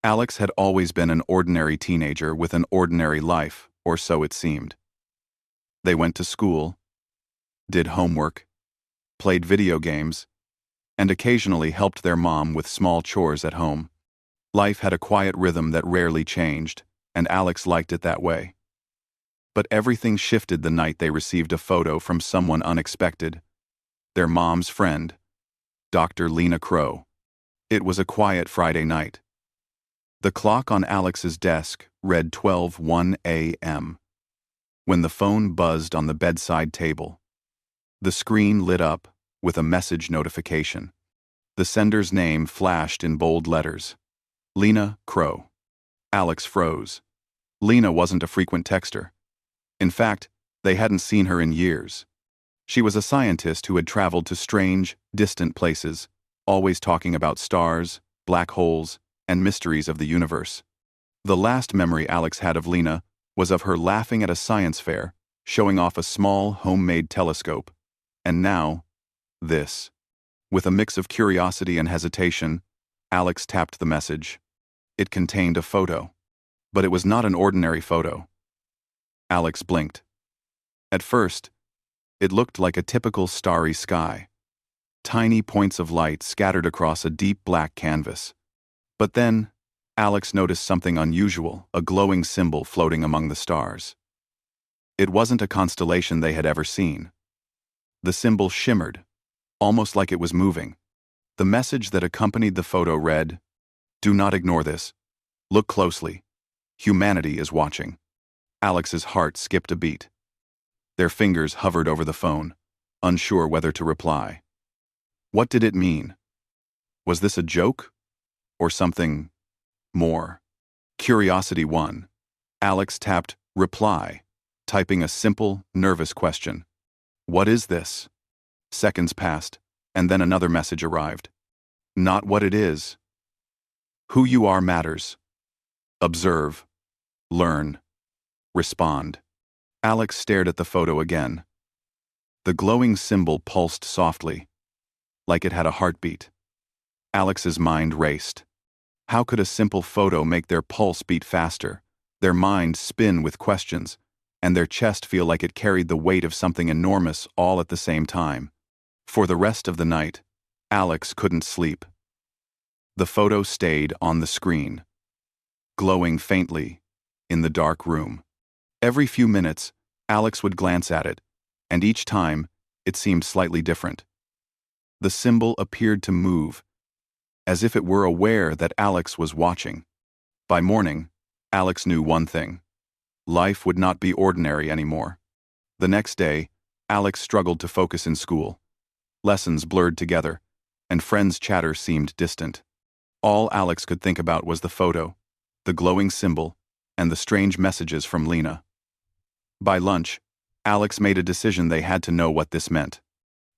Alex had always been an ordinary teenager with an ordinary life, or so it seemed. They went to school, did homework, played video games, and occasionally helped their mom with small chores at home. Life had a quiet rhythm that rarely changed, and Alex liked it that way. But everything shifted the night they received a photo from someone unexpected. Their mom's friend, Dr. Lena Crow. It was a quiet Friday night. The clock on Alex's desk read 12:01 a.m. when the phone buzzed on the bedside table. The screen lit up with a message notification. The sender's name flashed in bold letters. Lena Crow. Alex froze. Lena wasn't a frequent texter. In fact, they hadn't seen her in years. She was a scientist who had traveled to strange, distant places, always talking about stars, black holes, and mysteries of the universe. The last memory Alex had of Lena was of her laughing at a science fair, showing off a small, homemade telescope. And now, this. With a mix of curiosity and hesitation, Alex tapped the message. It contained a photo. But it was not an ordinary photo. Alex blinked. At first, it looked like a typical starry sky. Tiny points of light scattered across a deep black canvas. But then, Alex noticed something unusual, a glowing symbol floating among the stars. It wasn't a constellation they had ever seen. The symbol shimmered, almost like it was moving. The message that accompanied the photo read, "Do not ignore this. Look closely. Humanity is watching." Alex's heart skipped a beat. Their fingers hovered over the phone, unsure whether to reply. What did it mean? Was this a joke? Or something more? Curiosity won. Alex tapped reply, typing a simple, nervous question. What is this? Seconds passed, and then another message arrived. Not what it is. Who you are matters. Observe. Learn. Respond. Alex stared at the photo again. The glowing symbol pulsed softly, like it had a heartbeat. Alex's mind raced. How could a simple photo make their pulse beat faster, their mind spin with questions, and their chest feel like it carried the weight of something enormous all at the same time? For the rest of the night, Alex couldn't sleep. The photo stayed on the screen, glowing faintly in the dark room. Every few minutes, Alex would glance at it, and each time, it seemed slightly different. The symbol appeared to move, as if it were aware that Alex was watching. By morning, Alex knew one thing. Life would not be ordinary anymore. The next day, Alex struggled to focus in school. Lessons blurred together, and friends' chatter seemed distant. All Alex could think about was the photo, the glowing symbol, and the strange messages from Lena. By lunch, Alex made a decision they had to know what this meant.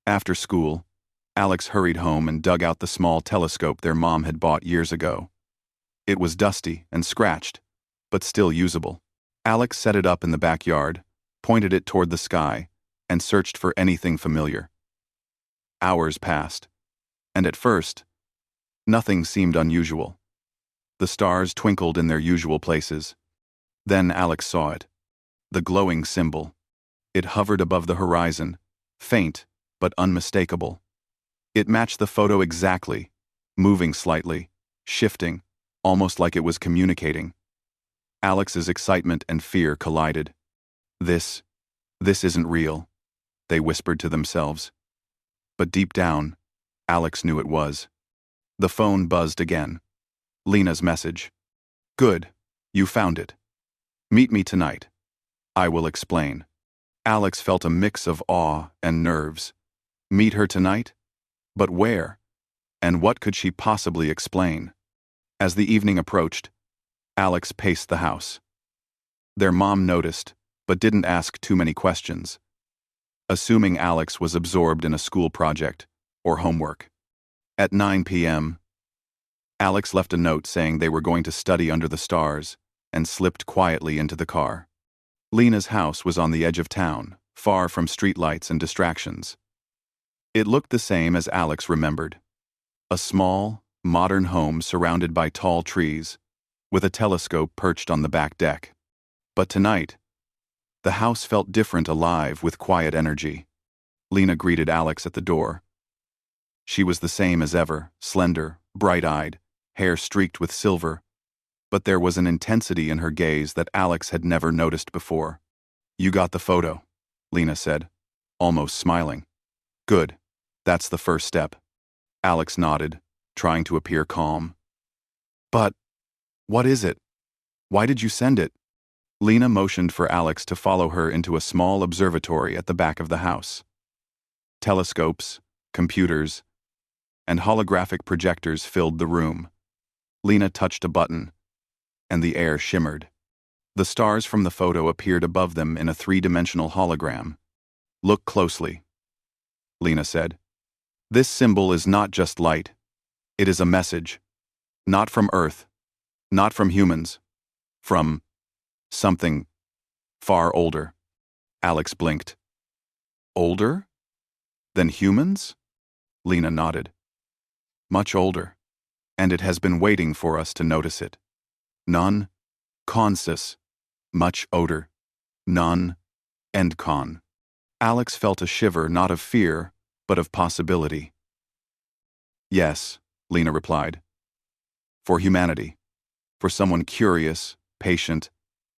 After school, Alex hurried home and dug out the small telescope their mom had bought years ago. It was dusty and scratched, but still usable. Alex set it up in the backyard, pointed it toward the sky, and searched for anything familiar. Hours passed, and at first, nothing seemed unusual. The stars twinkled in their usual places. Then Alex saw it. The glowing symbol. It hovered above the horizon, faint but unmistakable. It matched the photo exactly, moving slightly, shifting, almost like it was communicating. Alex's excitement and fear collided. This isn't real, they whispered to themselves. But deep down, Alex knew it was. The phone buzzed again. Lena's message. Good, you found it. Meet me tonight. I will explain. Alex felt a mix of awe and nerves. Meet her tonight? But where? And what could she possibly explain? As the evening approached, Alex paced the house. Their mom noticed, but didn't ask too many questions, assuming Alex was absorbed in a school project or homework. At 9 p.m., Alex left a note saying they were going to study under the stars and slipped quietly into the car. Lena's house was on the edge of town, far from streetlights and distractions. It looked the same as Alex remembered. A small, modern home surrounded by tall trees, with a telescope perched on the back deck. But tonight, the house felt different, alive with quiet energy. Lena greeted Alex at the door. She was the same as ever, slender, bright-eyed, hair streaked with silver, but there was an intensity in her gaze that Alex had never noticed before. "You got the photo," Lena said, almost smiling. "Good. That's the first step." Alex nodded, trying to appear calm. "But what is it? Why did you send it?" Lena motioned for Alex to follow her into a small observatory at the back of the house. Telescopes, computers, and holographic projectors filled the room. Lena touched a button, and the air shimmered. The stars from the photo appeared above them in a three-dimensional hologram. "Look closely," Lena said. "This symbol is not just light. It is a message. Not from Earth, not from humans, from something far older." Alex blinked. "Older? Than humans?" Lena nodded. "Much older, and it has been waiting for us to notice it. Non conscious, much older. Non and con." Alex felt a shiver, not of fear, but of possibility. "Yes," Lena replied. "For humanity. For someone curious, patient,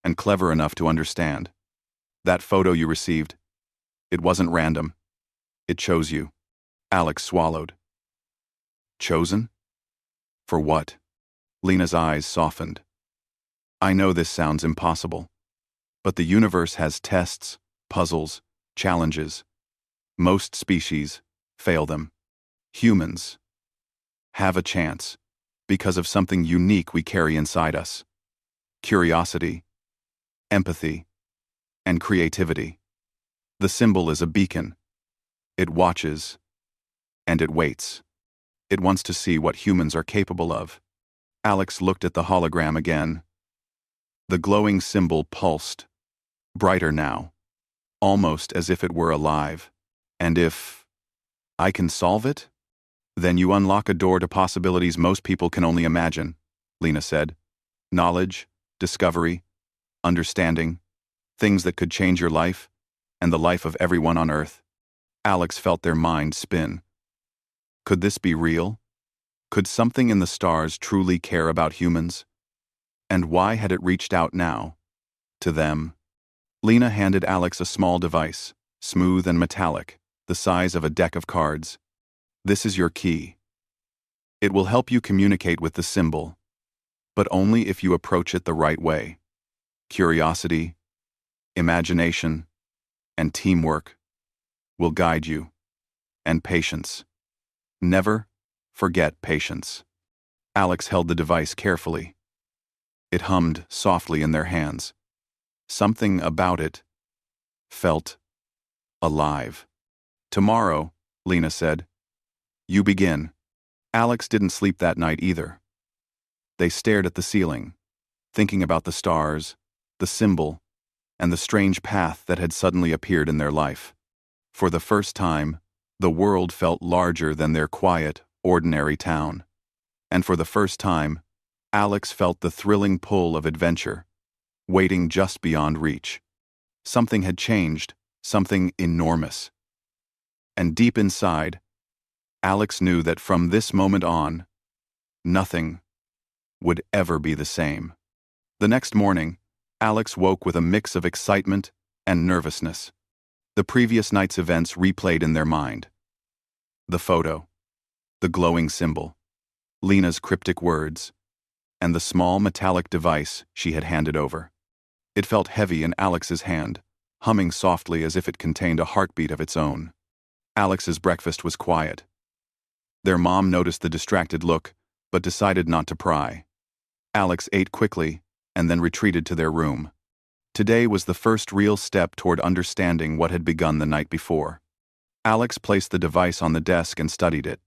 and clever enough to understand. That photo you received, it wasn't random. It chose you." Alex swallowed. "Chosen? For what?" Lena's eyes softened. "I know this sounds impossible, but the universe has tests, puzzles, challenges. Most species fail them. Humans have a chance because of something unique we carry inside us: curiosity, empathy, and creativity. The symbol is a beacon. It watches, and it waits. It wants to see what humans are capable of." Alex looked at the hologram again. The glowing symbol pulsed, brighter now, almost as if it were alive. "And if I can solve it? Then you unlock a door to possibilities most people can only imagine," Lena said. "Knowledge, discovery, understanding, things that could change your life and the life of everyone on Earth." Alex felt their mind spin. Could this be real? Could something in the stars truly care about humans? And why had it reached out now? To them. Lena handed Alex a small device, smooth and metallic, the size of a deck of cards. "This is your key. It will help you communicate with the symbol, but only if you approach it the right way. Curiosity, imagination, and teamwork will guide you. And patience. Never forget patience." Alex held the device carefully. It hummed softly in their hands. Something about it felt alive. "Tomorrow," Lena said, "you begin." Alex didn't sleep that night either. They stared at the ceiling, thinking about the stars, the symbol, and the strange path that had suddenly appeared in their life. For the first time, the world felt larger than their quiet, ordinary town. And for the first time, Alex felt the thrilling pull of adventure, waiting just beyond reach. Something had changed, something enormous. And deep inside, Alex knew that from this moment on, nothing would ever be the same. The next morning, Alex woke with a mix of excitement and nervousness. The previous night's events replayed in their mind. The photo, the glowing symbol, Lena's cryptic words, and the small metallic device she had handed over. It felt heavy in Alex's hand, humming softly as if it contained a heartbeat of its own. Alex's breakfast was quiet. Their mom noticed the distracted look, but decided not to pry. Alex ate quickly and then retreated to their room. Today was the first real step toward understanding what had begun the night before. Alex placed the device on the desk and studied it.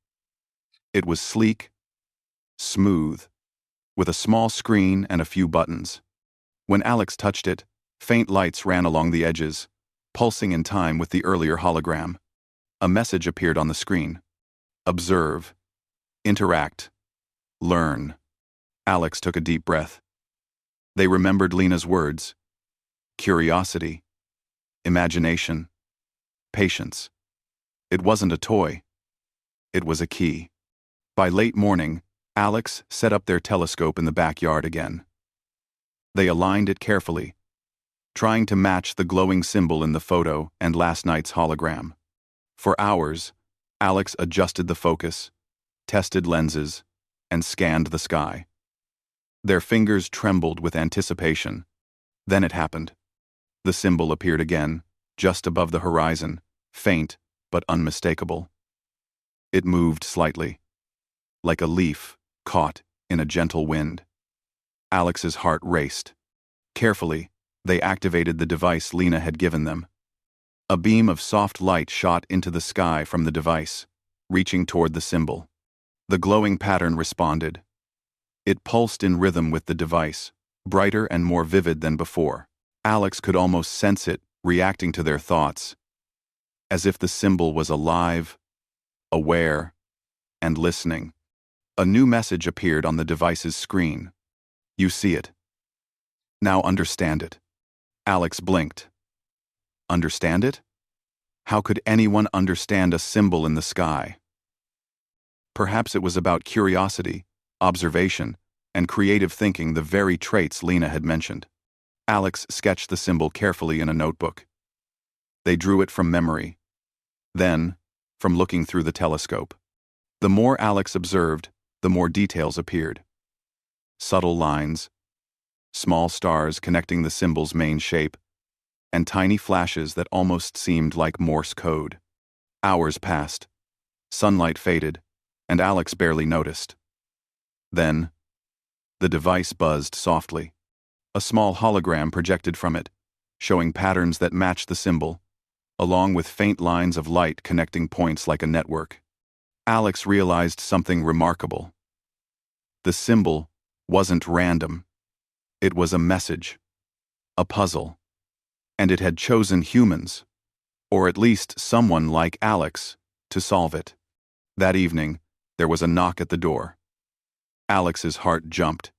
It was sleek, smooth, with a small screen and a few buttons. When Alex touched it, faint lights ran along the edges, pulsing in time with the earlier hologram. A message appeared on the screen. Observe, interact, learn. Alex took a deep breath. They remembered Lena's words: curiosity, imagination, patience. It wasn't a toy. It was a key. By late morning, Alex set up their telescope in the backyard again. They aligned it carefully, trying to match the glowing symbol in the photo and last night's hologram. For hours, Alex adjusted the focus, tested lenses, and scanned the sky. Their fingers trembled with anticipation. Then it happened. The symbol appeared again, just above the horizon, faint but unmistakable. It moved slightly, like a leaf caught in a gentle wind. Alex's heart raced. Carefully, they activated the device Lena had given them. A beam of soft light shot into the sky from the device, reaching toward the symbol. The glowing pattern responded. It pulsed in rhythm with the device, brighter and more vivid than before. Alex could almost sense it reacting to their thoughts, as if the symbol was alive, aware, and listening. A new message appeared on the device's screen. You see it. Now understand it. Alex blinked. Understand it? How could anyone understand a symbol in the sky? Perhaps it was about curiosity, observation, and creative thinking, the very traits Lena had mentioned. Alex sketched the symbol carefully in a notebook. They drew it from memory. Then, from looking through the telescope. The more Alex observed, the more details appeared. Subtle lines, small stars connecting the symbol's main shape, and tiny flashes that almost seemed like Morse code. Hours passed. Sunlight faded, and Alex barely noticed. Then, the device buzzed softly. A small hologram projected from it, showing patterns that matched the symbol, along with faint lines of light connecting points like a network. Alex realized something remarkable. The symbol wasn't random. It was a message, a puzzle, and it had chosen humans, or at least someone like Alex, to solve it. That evening, there was a knock at the door. Alex's heart jumped.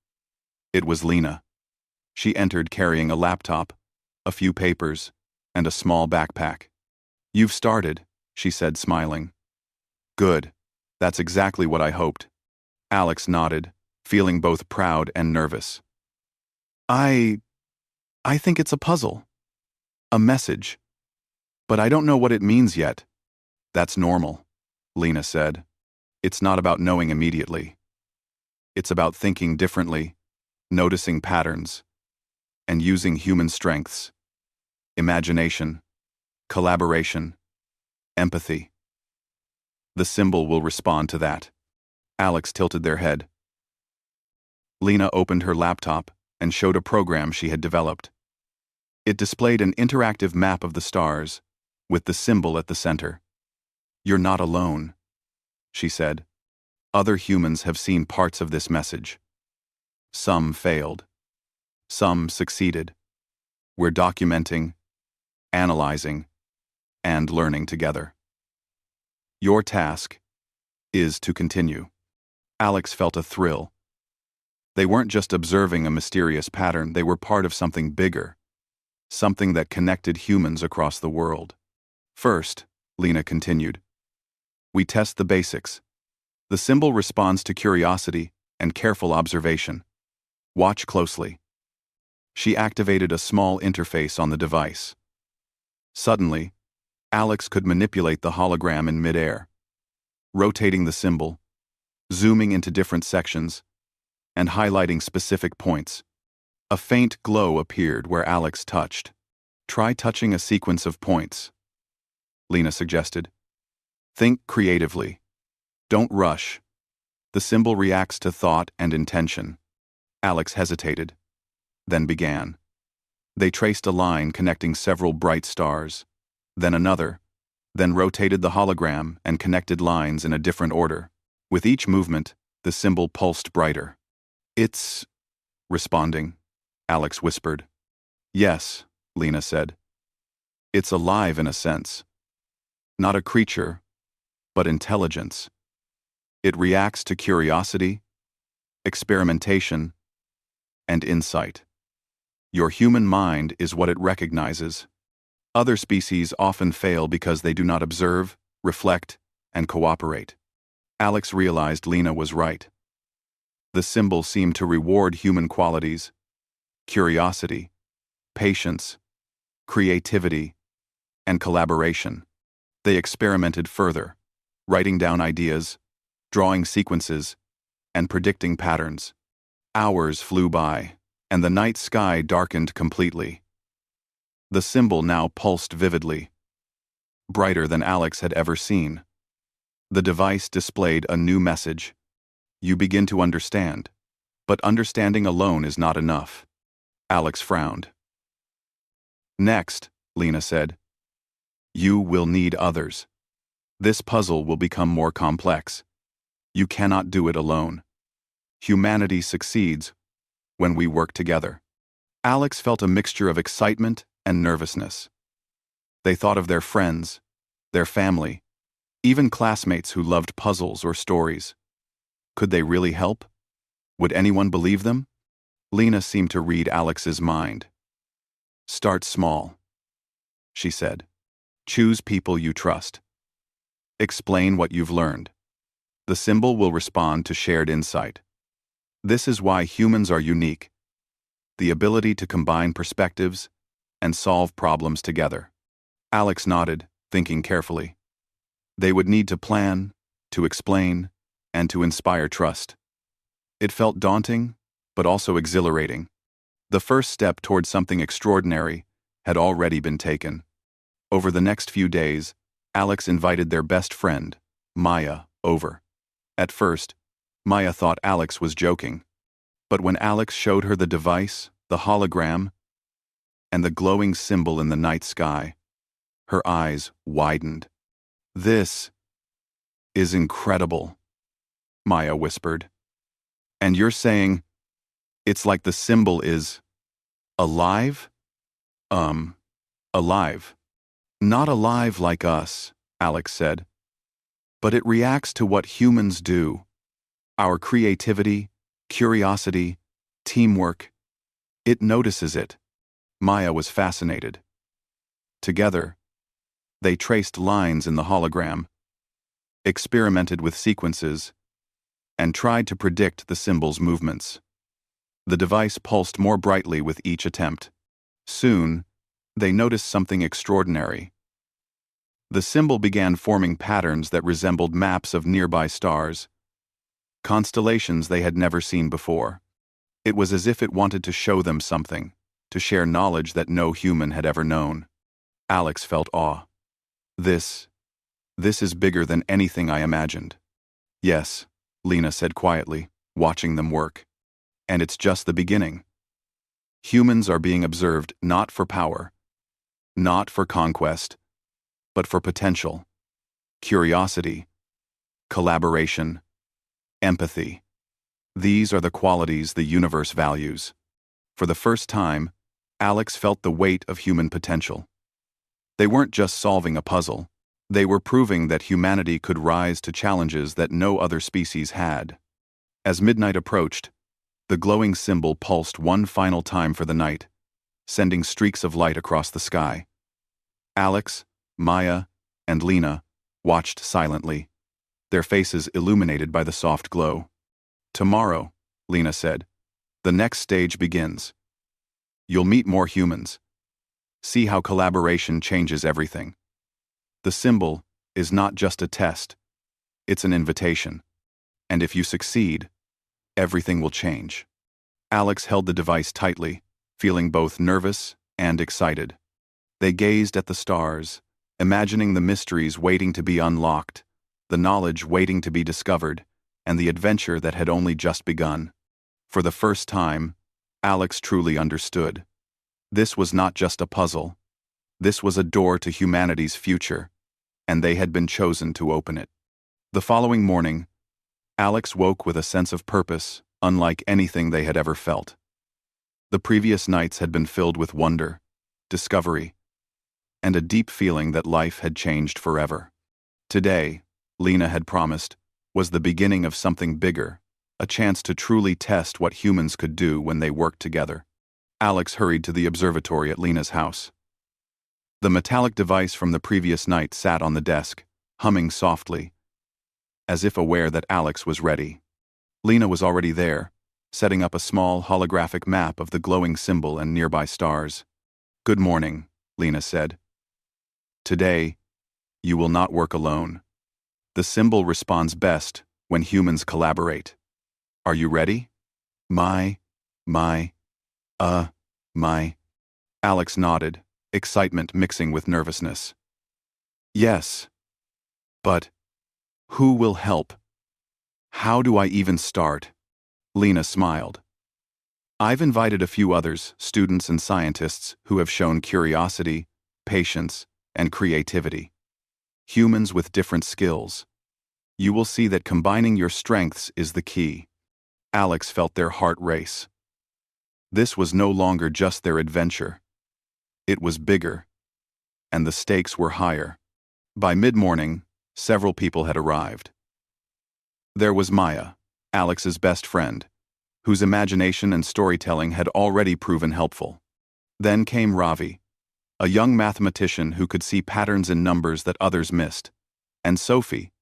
It was Lena. She entered carrying a laptop, a few papers, and a small backpack. You've started, she said, smiling. Good. That's exactly what I hoped. Alex nodded, feeling both proud and nervous. I think it's a puzzle. A message. But I don't know what it means yet. That's normal, Lena said. It's not about knowing immediately. It's about thinking differently, noticing patterns, and using human strengths, imagination, collaboration, empathy. The symbol will respond to that. Alex tilted their head. Lena opened her laptop and showed a program she had developed. It displayed an interactive map of the stars, with the symbol at the center. You're not alone, she said. Other humans have seen parts of this message. Some failed. Some succeeded. We're documenting, analyzing, and learning together. Your task is to continue. Alex felt a thrill. They weren't just observing a mysterious pattern, they were part of something bigger, something that connected humans across the world. First, Lena continued, we test the basics. The symbol responds to curiosity and careful observation. Watch closely. She activated a small interface on the device. Suddenly, Alex could manipulate the hologram in midair, rotating the symbol, zooming into different sections, and highlighting specific points. A faint glow appeared where Alex touched. Try touching a sequence of points, Lena suggested. Think creatively. Don't rush. The symbol reacts to thought and intention. Alex hesitated, then began. They traced a line connecting several bright stars, then another, then rotated the hologram and connected lines in a different order. With each movement, the symbol pulsed brighter. It's responding, Alex whispered. Yes, Lena said. It's alive in a sense. Not a creature, but intelligence. It reacts to curiosity, experimentation, and insight. Your human mind is what it recognizes. Other species often fail because they do not observe, reflect, and cooperate. Alex realized Lena was right. The symbol seemed to reward human qualities: curiosity, patience, creativity, and collaboration. They experimented further, writing down ideas, drawing sequences, and predicting patterns. Hours flew by, and the night sky darkened completely. The symbol now pulsed vividly, brighter than Alex had ever seen. The device displayed a new message. You begin to understand, but understanding alone is not enough. Alex frowned. Next, Lena said, you will need others. This puzzle will become more complex. You cannot do it alone. Humanity succeeds when we work together. Alex felt a mixture of excitement and nervousness. They thought of their friends, their family, even classmates who loved puzzles or stories. Could they really help? Would anyone believe them? Lena seemed to read Alex's mind. Start small, she said. Choose people you trust. Explain what you've learned. The symbol will respond to shared insight. This is why humans are unique: the ability to combine perspectives and solve problems together. Alex nodded, thinking carefully. They would need to plan, to explain, and to inspire trust. It felt daunting, but also exhilarating. The first step toward something extraordinary had already been taken. Over the next few days, Alex invited their best friend, Maya, over. At first, Maya thought Alex was joking. But when Alex showed her the device, the hologram, and the glowing symbol in the night sky, her eyes widened. This is incredible, Maya whispered. And you're saying it's like the symbol is alive? Alive. Not alive like us, Alex said. But it reacts to what humans do. Our creativity, curiosity, teamwork. It notices it. Maya was fascinated. Together, they traced lines in the hologram, experimented with sequences, and tried to predict the symbol's movements. The device pulsed more brightly with each attempt. Soon, they noticed something extraordinary. The symbol began forming patterns that resembled maps of nearby stars, constellations they had never seen before. It was as if it wanted to show them something, to share knowledge that no human had ever known. Alex felt awe. This is bigger than anything I imagined. Yes, Lena said quietly, watching them work. And it's just the beginning. Humans are being observed not for power, not for conquest, but for potential, curiosity, collaboration, empathy. These are the qualities the universe values. For the first time, Alex felt the weight of human potential. They weren't just solving a puzzle. They were proving that humanity could rise to challenges that no other species had. As midnight approached, the glowing symbol pulsed one final time for the night, sending streaks of light across the sky. Alex, Maya, and Lena watched silently, their faces illuminated by the soft glow. Tomorrow, Lena said, the next stage begins. You'll meet more humans. See how collaboration changes everything. The symbol is not just a test, it's an invitation. And if you succeed, everything will change. Alex held the device tightly, feeling both nervous and excited. They gazed at the stars, imagining the mysteries waiting to be unlocked, the knowledge waiting to be discovered, and the adventure that had only just begun. For the first time, Alex truly understood. This was not just a puzzle. This was a door to humanity's future, and they had been chosen to open it. The following morning, Alex woke with a sense of purpose unlike anything they had ever felt. The previous nights had been filled with wonder, discovery, and a deep feeling that life had changed forever. Today, Lena had promised, was the beginning of something bigger, a chance to truly test what humans could do when they worked together. Alex hurried to the observatory at Lena's house. The metallic device from the previous night sat on the desk, humming softly, as if aware that Alex was ready. Lena was already there, setting up a small holographic map of the glowing symbol and nearby stars. "Good morning," Lena said. "Today, you will not work alone. The symbol responds best when humans collaborate. Are you ready?" My. Alex nodded, excitement mixing with nervousness. "Yes. But who will help? How do I even start?" Lena smiled. "I've invited a few others, students and scientists, who have shown curiosity, patience, and creativity. Humans with different skills. You will see that combining your strengths is the key." Alex felt their heart race. This was no longer just their adventure. It was bigger, and the stakes were higher. By mid-morning, several people had arrived. There was Maya, Alex's best friend, whose imagination and storytelling had already proven helpful. Then came Ravi, a young mathematician who could see patterns in numbers that others missed, and Sophie,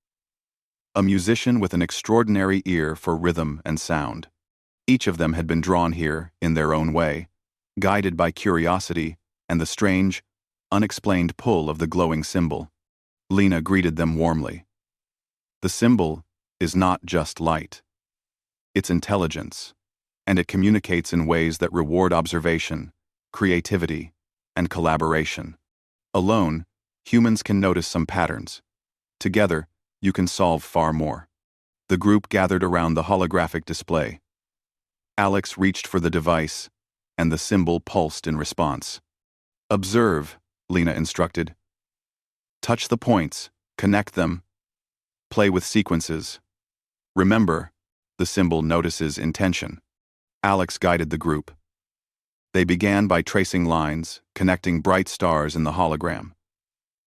a musician with an extraordinary ear for rhythm and sound. Each of them had been drawn here in their own way, guided by curiosity and the strange, unexplained pull of the glowing symbol. Lena greeted them warmly. The symbol is not just light. It's intelligence, and it communicates in ways that reward observation, creativity, and collaboration. Alone, humans can notice some patterns. Together, you can solve far more. The group gathered around the holographic display. Alex reached for the device, and the symbol pulsed in response. "Observe," Lena instructed. "Touch the points, connect them, play with sequences. Remember, the symbol notices intention." Alex guided the group. They began by tracing lines, connecting bright stars in the hologram.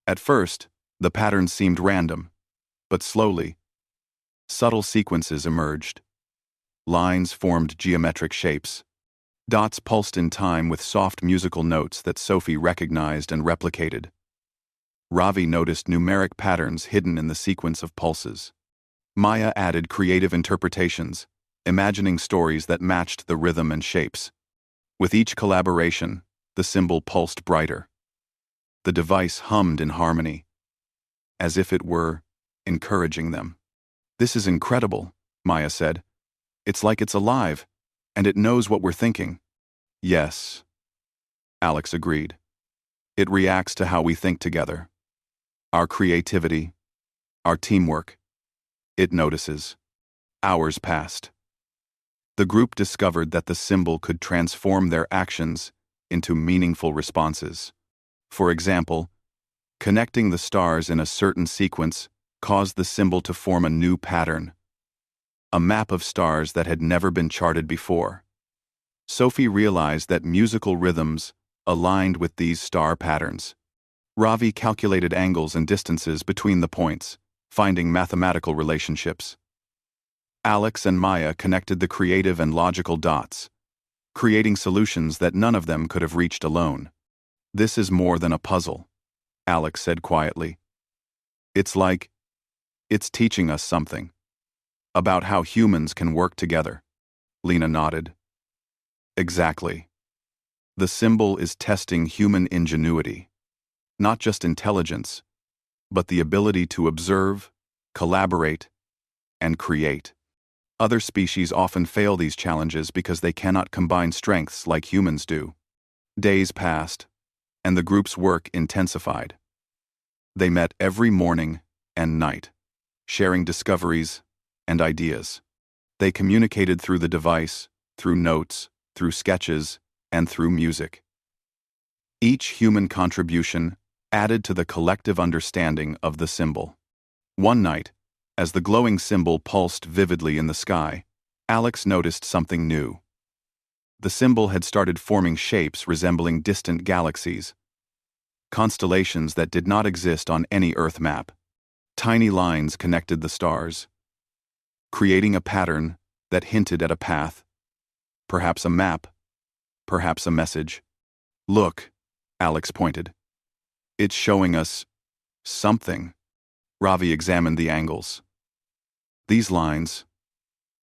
At first, the patterns seemed random, but slowly, subtle sequences emerged. Lines formed geometric shapes. Dots pulsed in time with soft musical notes that Sophie recognized and replicated. Ravi noticed numeric patterns hidden in the sequence of pulses. Maya added creative interpretations, imagining stories that matched the rhythm and shapes. With each collaboration, the symbol pulsed brighter. The device hummed in harmony, as if it were encouraging them. "This is incredible," Maya said. "It's like it's alive, and it knows what we're thinking." "Yes," Alex agreed. "It reacts to how we think together. Our creativity, our teamwork. It notices." Hours passed. The group discovered that the symbol could transform their actions into meaningful responses. For example, connecting the stars in a certain sequence caused the symbol to form a new pattern, a map of stars that had never been charted before. Sophie realized that musical rhythms aligned with these star patterns. Ravi calculated angles and distances between the points, finding mathematical relationships. Alex and Maya connected the creative and logical dots, creating solutions that none of them could have reached alone. "This is more than a puzzle," Alex said quietly. It's teaching us something. About how humans can work together." Lena nodded. "Exactly. The symbol is testing human ingenuity. Not just intelligence, but the ability to observe, collaborate, and create. Other species often fail these challenges because they cannot combine strengths like humans do." Days passed, and the group's work intensified. They met every morning and night, sharing discoveries and ideas. They communicated through the device, through notes, through sketches, and through music. Each human contribution added to the collective understanding of the symbol. One night, as the glowing symbol pulsed vividly in the sky, Alex noticed something new. The symbol had started forming shapes resembling distant galaxies, constellations that did not exist on any Earth map. Tiny lines connected the stars, creating a pattern that hinted at a path, perhaps a map, perhaps a message. Look, Alex pointed. It's showing us something. Ravi examined the angles. These lines,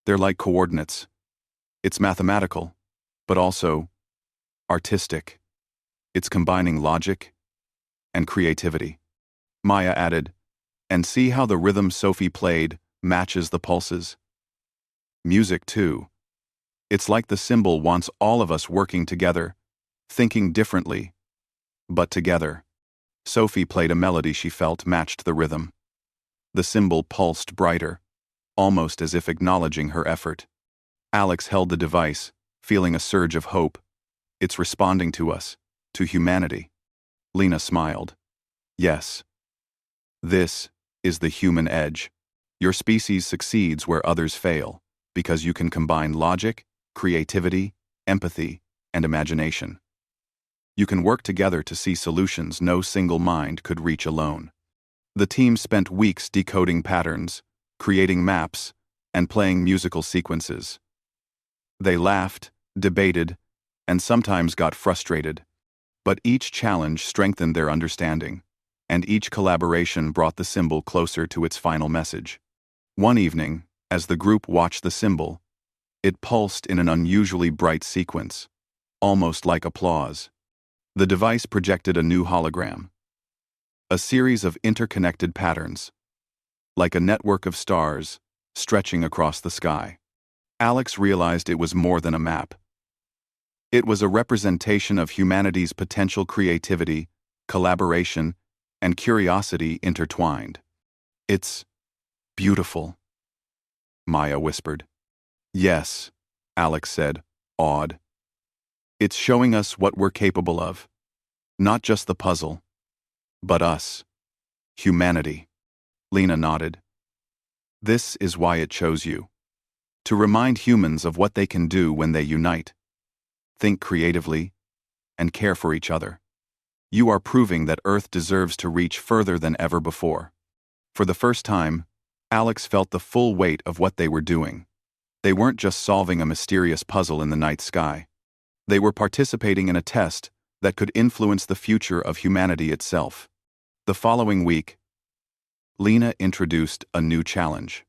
they're like coordinates. It's mathematical, but also artistic. It's combining logic and creativity. Maya added, and see how the rhythm Sophie played matches the pulses. Music, too. It's like the symbol wants all of us working together, thinking differently, but together. Sophie played a melody she felt matched the rhythm. The symbol pulsed brighter, almost as if acknowledging her effort. Alex held the device, feeling a surge of hope. It's responding to us, to humanity. Lena smiled. Yes. This is the human edge. Your species succeeds where others fail, because you can combine logic, creativity, empathy, and imagination. You can work together to see solutions no single mind could reach alone. The team spent weeks decoding patterns, creating maps, and playing musical sequences. They laughed, debated, and sometimes got frustrated. But each challenge strengthened their understanding, and each collaboration brought the symbol closer to its final message. One evening, as the group watched the symbol, it pulsed in an unusually bright sequence, almost like applause. The device projected a new hologram, a series of interconnected patterns, like a network of stars stretching across the sky. Alex realized it was more than a map. It was a representation of humanity's potential creativity, collaboration, and curiosity intertwined. It's beautiful, Maya whispered. Yes, Alex said, awed. It's showing us what we're capable of. Not just the puzzle, but us. Humanity. Lena nodded. This is why it chose you. To remind humans of what they can do when they unite, think creatively, and care for each other. You are proving that Earth deserves to reach further than ever before. For the first time, Alex felt the full weight of what they were doing. They weren't just solving a mysterious puzzle in the night sky. They were participating in a test that could influence the future of humanity itself. The following week, Lena introduced a new challenge.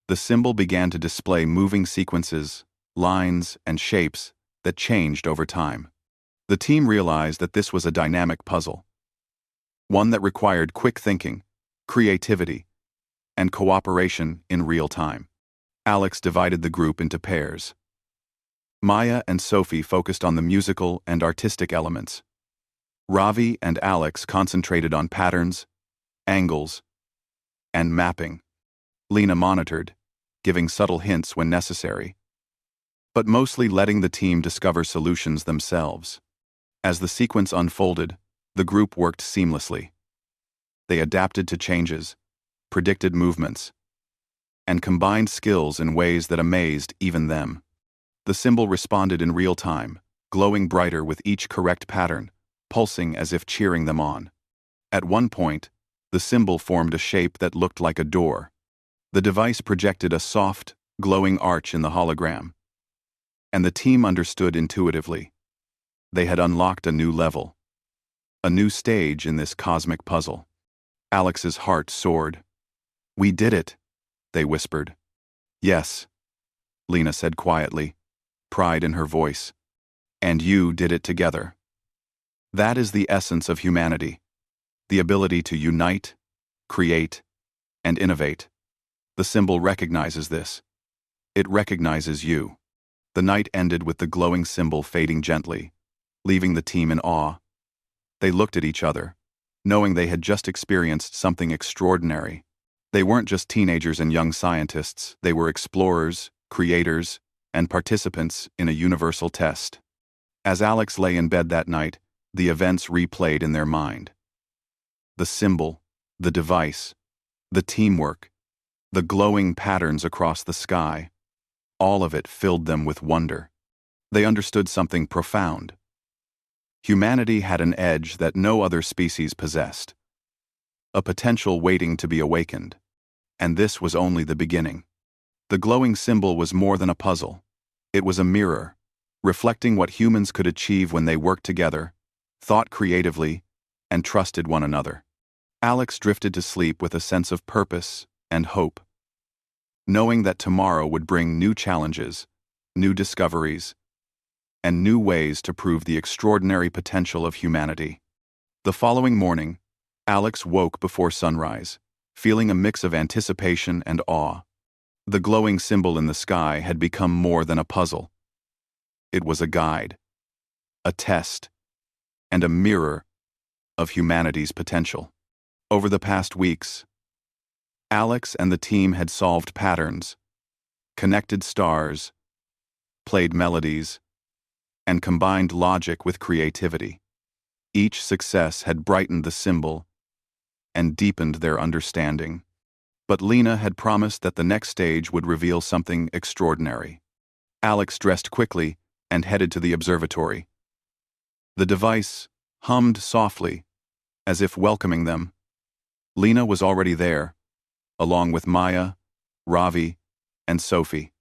The symbol began to display moving sequences, lines, and shapes that changed over time. The team realized that this was a dynamic puzzle, one that required quick thinking, creativity, and cooperation in real time. Alex divided the group into pairs. Maya and Sophie focused on the musical and artistic elements. Ravi and Alex concentrated on patterns, angles, and mapping. Lena monitored, giving subtle hints when necessary, but mostly letting the team discover solutions themselves. As the sequence unfolded, the group worked seamlessly. They adapted to changes, predicted movements, and combined skills in ways that amazed even them. The symbol responded in real time, glowing brighter with each correct pattern, pulsing as if cheering them on. At one point, the symbol formed a shape that looked like a door. The device projected a soft, glowing arch in the hologram, and the team understood intuitively. They had unlocked a new level, a new stage in this cosmic puzzle. Alex's heart soared. We did it, they whispered. Yes, Lena said quietly, pride in her voice. And you did it together. That is the essence of humanity, the ability to unite, create, and innovate. The symbol recognizes this. It recognizes you. The night ended with the glowing symbol fading gently, leaving the team in awe. They looked at each other, knowing they had just experienced something extraordinary. They weren't just teenagers and young scientists, they were explorers, creators, and participants in a universal test. As Alex lay in bed that night, the events replayed in their mind. The symbol, the device, the teamwork, the glowing patterns across the sky, all of it filled them with wonder. They understood something profound. Humanity had an edge that no other species possessed, a potential waiting to be awakened. And this was only the beginning. The glowing symbol was more than a puzzle. It was a mirror, reflecting what humans could achieve when they worked together, thought creatively, and trusted one another. Alex drifted to sleep with a sense of purpose and hope, knowing that tomorrow would bring new challenges, new discoveries, and new ways to prove the extraordinary potential of humanity. The following morning, Alex woke before sunrise, feeling a mix of anticipation and awe. The glowing symbol in the sky had become more than a puzzle. It was a guide, a test, and a mirror of humanity's potential. Over the past weeks, Alex and the team had solved patterns, connected stars, played melodies, and combined logic with creativity. Each success had brightened the symbol and deepened their understanding. But Lena had promised that the next stage would reveal something extraordinary. Alex dressed quickly and headed to the observatory. The device hummed softly, as if welcoming them. Lena was already there, along with Maya, Ravi, and Sophie.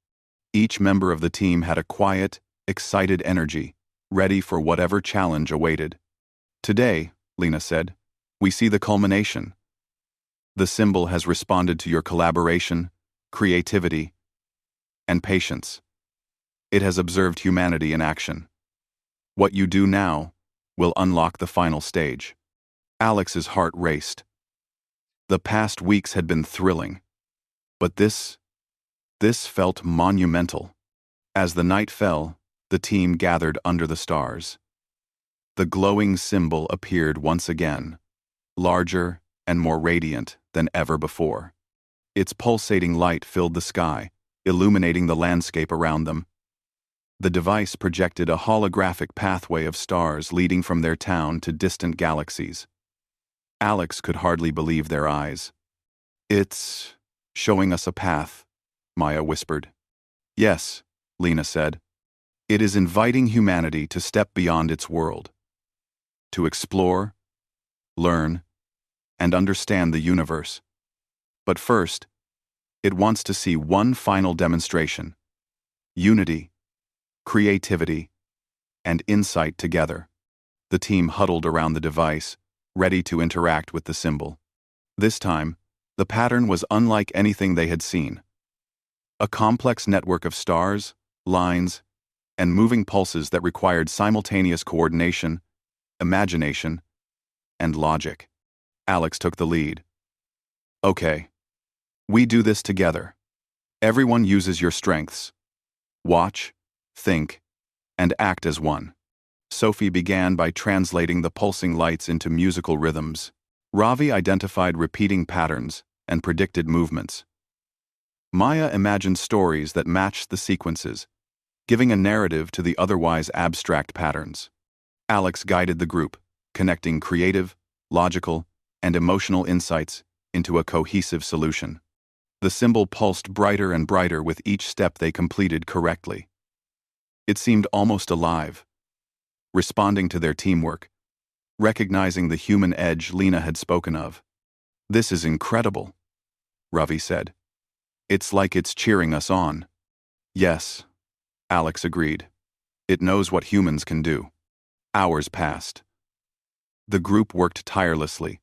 Each member of the team had a quiet, excited energy, ready for whatever challenge awaited. Today, Lena said, we see the culmination. The symbol has responded to your collaboration, creativity, and patience. It has observed humanity in action. What you do now will unlock the final stage. Alex's heart raced. The past weeks had been thrilling, but this felt monumental. As the night fell, the team gathered under the stars. The glowing symbol appeared once again, larger and more radiant than ever before. Its pulsating light filled the sky, illuminating the landscape around them. The device projected a holographic pathway of stars leading from their town to distant galaxies. Alex could hardly believe their eyes. It's showing us a path, Maya whispered. Yes, Lena said. It is inviting humanity to step beyond its world, to explore, learn, and understand the universe. But first, it wants to see one final demonstration: unity, creativity, and insight together. The team huddled around the device, ready to interact with the symbol. This time, the pattern was unlike anything they had seen. A complex network of stars, lines, and moving pulses that required simultaneous coordination, imagination, and logic. Alex took the lead. Okay, we do this together. Everyone uses your strengths. Watch, think, and act as one. Sophie began by translating the pulsing lights into musical rhythms. Ravi identified repeating patterns and predicted movements. Maya imagined stories that matched the sequences, giving a narrative to the otherwise abstract patterns. Alex guided the group, connecting creative, logical, and emotional insights into a cohesive solution. The symbol pulsed brighter and brighter with each step they completed correctly. It seemed almost alive, responding to their teamwork, recognizing the human edge Lena had spoken of. This is incredible, Ravi said. It's like it's cheering us on. Yes, Alex agreed. It knows what humans can do. Hours passed. The group worked tirelessly,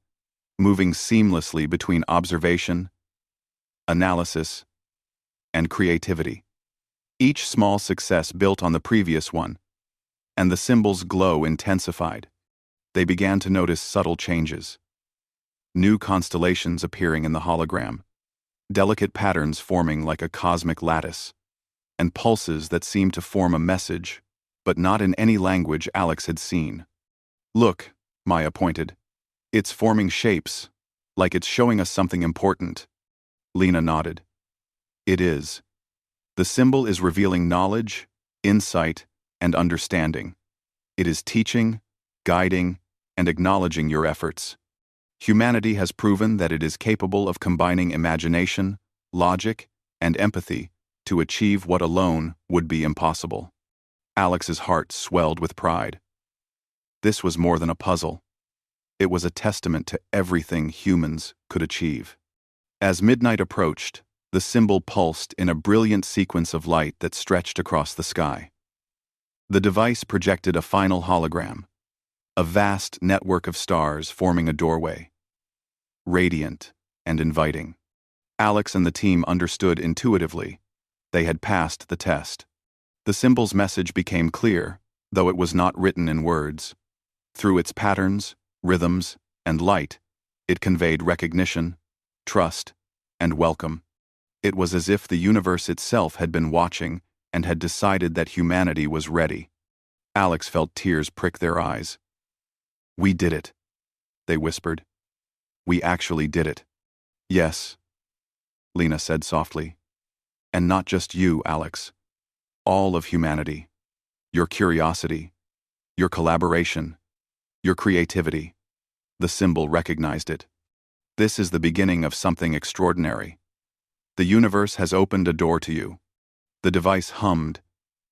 moving seamlessly between observation, analysis, and creativity. Each small success built on the previous one, and the symbol's glow intensified. They began to notice subtle changes. New constellations appearing in the hologram, delicate patterns forming like a cosmic lattice, and pulses that seemed to form a message, but not in any language Alex had seen. Look, Maya pointed. It's forming shapes, like it's showing us something important. Lena nodded. It is. The symbol is revealing knowledge, insight, and understanding. It is teaching, guiding, and acknowledging your efforts. Humanity has proven that it is capable of combining imagination, logic, and empathy to achieve what alone would be impossible. Alex's heart swelled with pride. This was more than a puzzle. It was a testament to everything humans could achieve. As midnight approached, the symbol pulsed in a brilliant sequence of light that stretched across the sky. The device projected a final hologram, a vast network of stars forming a doorway, radiant and inviting. Alex and the team understood intuitively. They had passed the test. The symbol's message became clear, though it was not written in words. Through its patterns, rhythms, and light, it conveyed recognition, trust, and welcome. It was as if the universe itself had been watching and had decided that humanity was ready. Alex felt tears prick their eyes. "We did it," they whispered. "We actually did it." "Yes," Lena said softly. "And not just you, Alex. All of humanity. Your curiosity, your collaboration, your creativity." The symbol recognized it. "This is the beginning of something extraordinary. The universe has opened a door to you." The device hummed,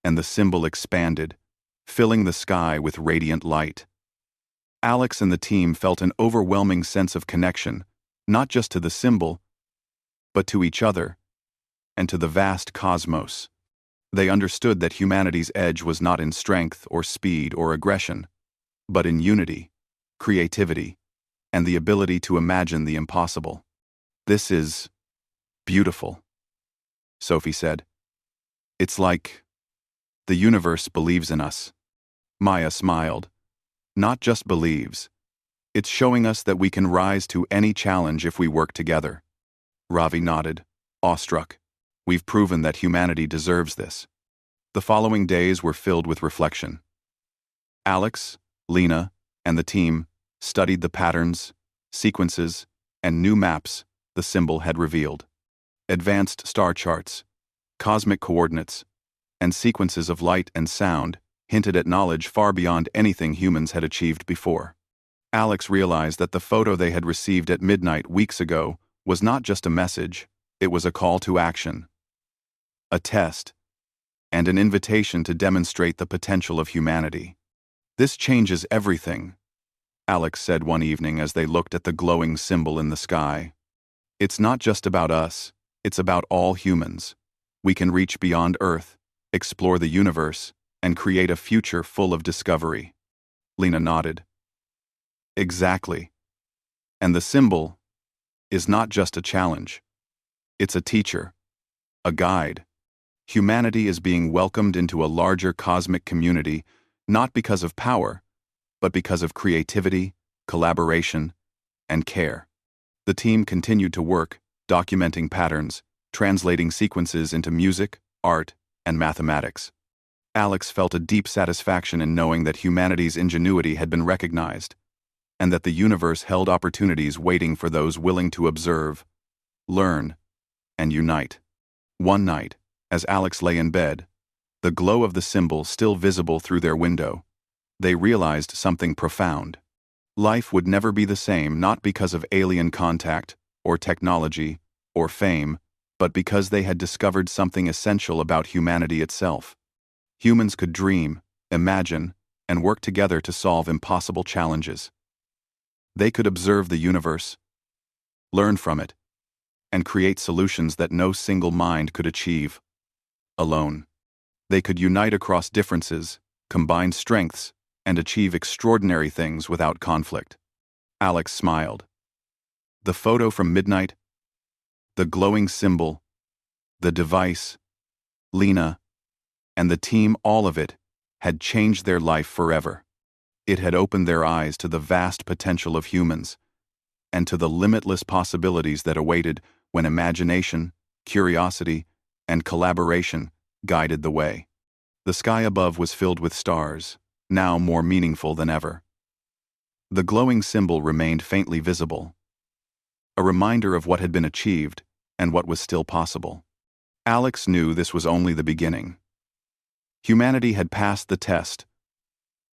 and the symbol expanded, filling the sky with radiant light. Alex and the team felt an overwhelming sense of connection, not just to the symbol, but to each other, and to the vast cosmos. They understood that humanity's edge was not in strength or speed or aggression, but in unity, creativity, and the ability to imagine the impossible. "This is beautiful," Sophie said. "It's like the universe believes in us." Maya smiled. "Not just believes. It's showing us that we can rise to any challenge if we work together." Ravi nodded, awestruck. "We've proven that humanity deserves this." The following days were filled with reflection. Alex, Lena, and the team studied the patterns, sequences, and new maps the symbol had revealed. Advanced star charts, cosmic coordinates, and sequences of light and sound hinted at knowledge far beyond anything humans had achieved before. Alex realized that the photo they had received at midnight weeks ago was not just a message, it was a call to action, a test, and an invitation to demonstrate the potential of humanity. "This changes everything," Alex said one evening as they looked at the glowing symbol in the sky. "It's not just about us, it's about all humans. We can reach beyond Earth, explore the universe, and create a future full of discovery." Lena nodded. "Exactly. And the symbol is not just a challenge. It's a teacher, a guide. Humanity is being welcomed into a larger cosmic community, not because of power, but because of creativity, collaboration, and care." The team continued to work, documenting patterns, translating sequences into music, art, and mathematics. Alex felt a deep satisfaction in knowing that humanity's ingenuity had been recognized, and that the universe held opportunities waiting for those willing to observe, learn, and unite. One night, as Alex lay in bed, the glow of the symbol still visible through their window, they realized something profound. Life would never be the same, not because of alien contact, or technology, or fame, but because they had discovered something essential about humanity itself. Humans could dream, imagine, and work together to solve impossible challenges. They could observe the universe, learn from it, and create solutions that no single mind could achieve alone. They could unite across differences, combine strengths, and achieve extraordinary things without conflict. Alex smiled. The photo from midnight, the glowing symbol, the device, Lena, and the team, all of it, had changed their life forever. It had opened their eyes to the vast potential of humans, and to the limitless possibilities that awaited when imagination, curiosity, and collaboration guided the way. The sky above was filled with stars, now more meaningful than ever. The glowing symbol remained faintly visible, a reminder of what had been achieved and what was still possible. Alex knew this was only the beginning. Humanity had passed the test,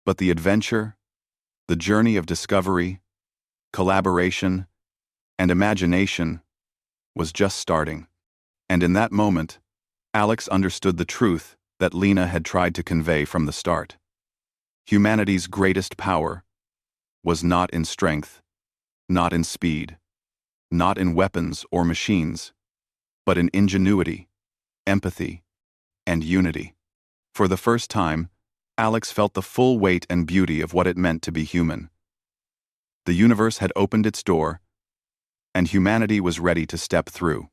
but the adventure, the journey of discovery, collaboration, and imagination was just starting. And in that moment, Alex understood the truth that Lena had tried to convey from the start. Humanity's greatest power was not in strength, not in speed, not in weapons or machines, but in ingenuity, empathy, and unity. For the first time, Alex felt the full weight and beauty of what it meant to be human. The universe had opened its door, and humanity was ready to step through.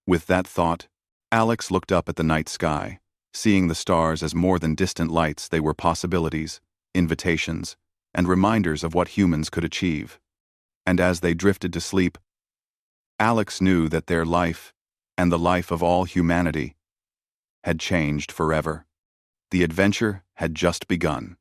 With that thought, Alex looked up at the night sky, seeing the stars as more than distant lights. They were possibilities, invitations, and reminders of what humans could achieve. And as they drifted to sleep, Alex knew that their life, and the life of all humanity, had changed forever. The adventure had just begun.